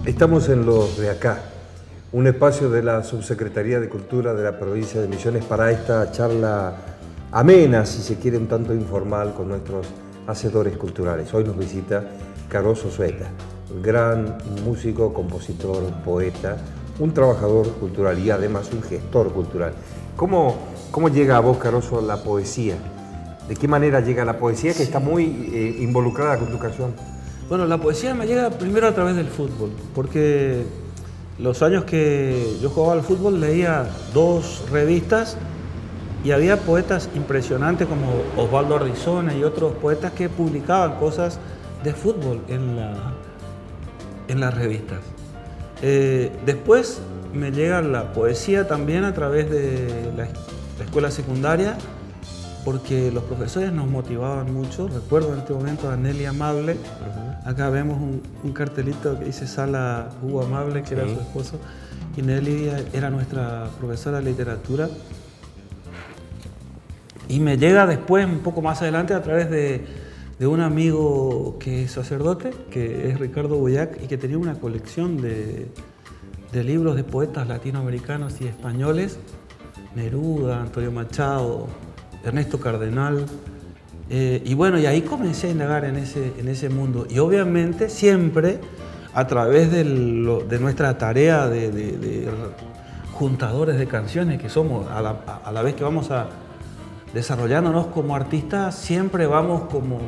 Estamos en Los de Acá, un espacio de la Subsecretaría de Cultura de la provincia de Misiones para esta charla amena, si se quiere, un tanto informal con nuestros hacedores culturales. Hoy nos visita Caroso Sueta, gran músico, compositor, poeta, un trabajador cultural y además un gestor cultural. ¿Cómo llega a vos, Caroso, la poesía? ¿De qué manera llega la poesía que está muy involucrada con tu canción? Bueno, la poesía me llega primero a través del fútbol, porque los años que yo jugaba al fútbol leía 2 revistas y había poetas impresionantes como Osvaldo Arrizona y otros poetas que publicaban cosas de fútbol en las revistas. Después me llega la poesía también a través de la escuela secundaria, porque los profesores nos motivaban mucho. Recuerdo en este momento a Nelly Amable. Acá vemos un cartelito que dice Sala Hugo Amable, que era su esposo, y Nelly era nuestra profesora de literatura. Y me llega después, un poco más adelante, a través de un amigo que es sacerdote, que es Ricardo Boyac, y que tenía una colección de libros de poetas latinoamericanos y españoles, Neruda, Antonio Machado, Ernesto Cardenal, y bueno, y ahí comencé a indagar en ese mundo. Y obviamente siempre a través de nuestra tarea de juntadores de canciones que somos, a la vez que vamos desarrollándonos como artistas, siempre vamos como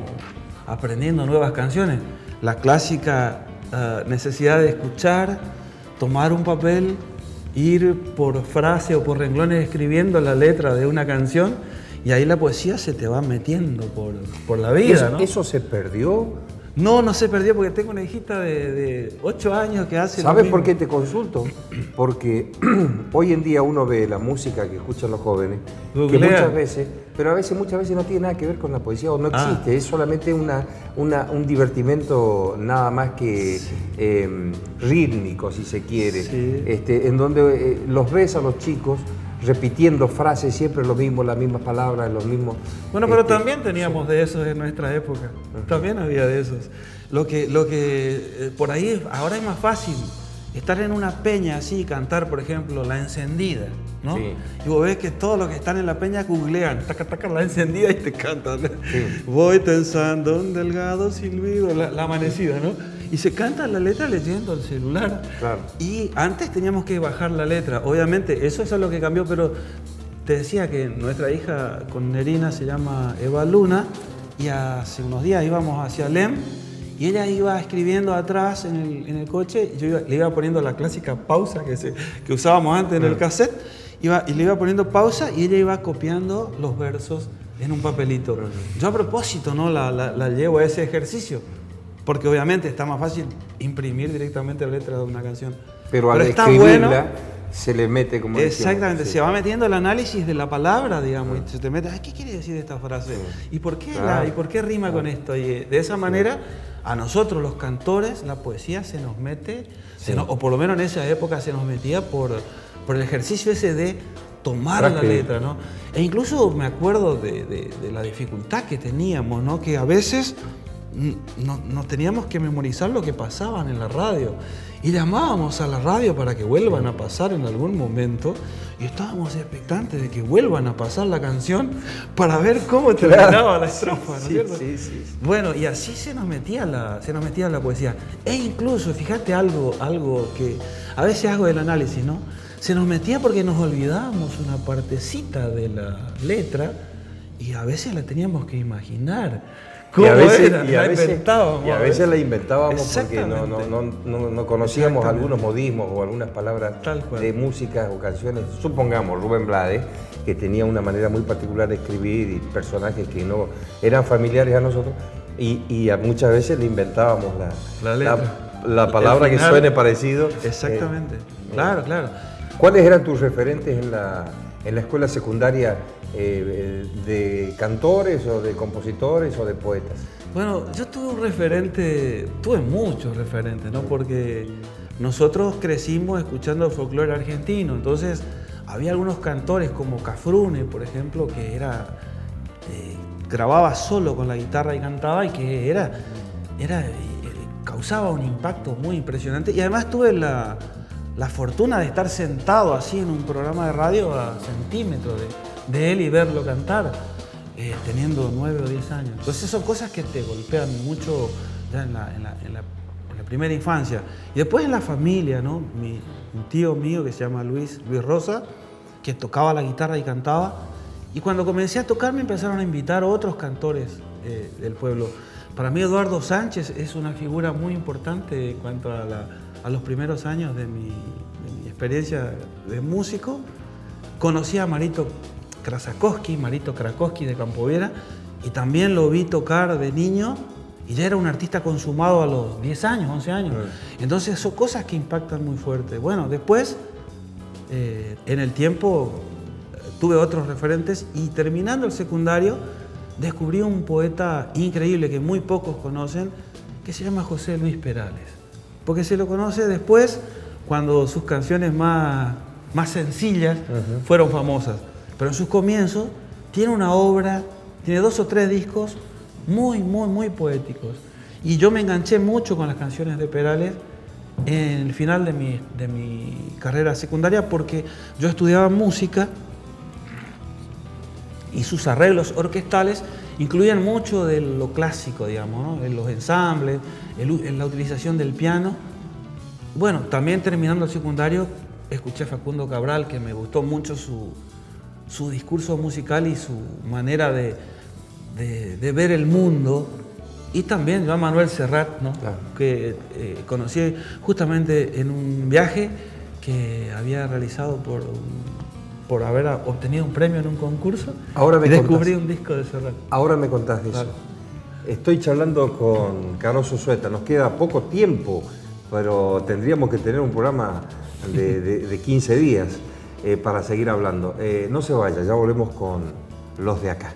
aprendiendo nuevas canciones. La clásica necesidad de escuchar, tomar un papel, ir por frase o por renglones escribiendo la letra de una canción, y ahí la poesía se te va metiendo por la vida, ¿no? ¿Eso se perdió? No se perdió, porque tengo una hijita de 8 años que hace ¿Sabes lo mismo. por qué te consulto? Porque hoy en día uno ve la música que escuchan los jóvenes, que muchas veces no tiene nada que ver con la poesía, o no existe, es solamente un divertimento nada más que rítmico, si se quiere, en donde los ves a los chicos repitiendo frases, siempre lo mismo, las mismas palabras, los mismos... Bueno, pero también teníamos de esos en nuestra época, también había de esos. Lo que por ahí ahora es más fácil estar en una peña así y cantar, por ejemplo, La Encendida, ¿no? Sí. Y vos ves que todos los que están en la peña googlean, taca, taca, La Encendida, y te cantan. Sí. Voy pensando un delgado silbido, la amanecida, ¿no? Y se canta la letra leyendo el celular. Claro. Y antes teníamos que bajar la letra. Obviamente, eso es lo que cambió, pero te decía que nuestra hija con Nerina se llama Eva Luna, y hace unos días íbamos hacia Lem, y ella iba escribiendo atrás en el coche. Le iba poniendo la clásica pausa que usábamos antes en el cassette, y le iba poniendo pausa, y ella iba copiando los versos en un papelito. Yo a propósito no la llevo a ese ejercicio, porque obviamente está más fácil imprimir directamente la letra de una canción. Pero al está escribirla, bueno, se le mete como... exactamente, decíamos, se va metiendo el análisis de la palabra, digamos, y se te mete, ¿qué quiere decir esta frase? ¿Y por qué rima con esto? Y de esa manera, a nosotros los cantores, la poesía se nos mete, o por lo menos en esa época se nos metía por el ejercicio ese de tomar la letra, ¿no? E incluso me acuerdo de la dificultad que teníamos, ¿no? Que a veces no teníamos que memorizar lo que pasaban en la radio, y llamábamos a la radio para que vuelvan a pasar en algún momento, y estábamos expectantes de que vuelvan a pasar la canción para ver cómo terminaba la estrofa, ¿no es cierto? Sí. Bueno, y así se nos metía la poesía. E incluso, fíjate algo que a veces hago el análisis, ¿no? Se nos metía porque nos olvidábamos una partecita de la letra, y a veces la teníamos que imaginar. Y a veces la inventábamos porque no conocíamos algunos modismos o algunas palabras de música o canciones. Supongamos Rubén Blades, que tenía una manera muy particular de escribir, y personajes que no eran familiares a nosotros, y muchas veces le inventábamos la palabra que suene parecido. Exactamente, claro. ¿Cuáles eran tus referentes en la escuela secundaria, de cantores o de compositores o de poetas? Bueno, yo tuve muchos referentes, ¿no? Porque nosotros crecimos escuchando el folclore argentino, entonces había algunos cantores como Cafrune, por ejemplo, que grababa solo con la guitarra y cantaba, y que era causaba un impacto muy impresionante. Y además tuve la fortuna de estar sentado así en un programa de radio a centímetros de él y verlo cantar, teniendo 9 o 10 años. Entonces son cosas que te golpean mucho ya en la primera infancia. Y después en la familia, ¿no? Un tío mío que se llama Luis Rosa, que tocaba la guitarra y cantaba. Y cuando comencé a tocar me empezaron a invitar otros cantores del pueblo. Para mí Eduardo Sánchez es una figura muy importante en cuanto a los primeros años de mi experiencia de músico. Conocí a Marito Krakowski de Campoviera, y también lo vi tocar de niño y ya era un artista consumado a los 10 años, 11 años. Entonces son cosas que impactan muy fuerte. Bueno, después en el tiempo tuve otros referentes y terminando el secundario descubrí un poeta increíble que muy pocos conocen, que se llama José Luis Perales. Porque se lo conoce después cuando sus canciones más sencillas fueron famosas. Pero en sus comienzos tiene una obra, tiene 2 o 3 discos muy poéticos. Y yo me enganché mucho con las canciones de Perales en el final de mi carrera secundaria, porque yo estudiaba música y sus arreglos orquestales incluían mucho de lo clásico, digamos, ¿no? En los ensambles, en la utilización del piano. Bueno, también terminando el secundario escuché a Facundo Cabral, que me gustó mucho su discurso musical y su manera de ver el mundo. Y también yo a Manuel Serrat, ¿no? Claro. Que conocí justamente en un viaje que había realizado por haber obtenido un premio en un concurso. Ahora y descubrí un disco de Serrat. Ahora me contás de eso. Claro. Estoy charlando con Carlos Unzueta. Nos queda poco tiempo, pero tendríamos que tener un programa de 15 días para seguir hablando. No se vaya, ya volvemos con los de acá.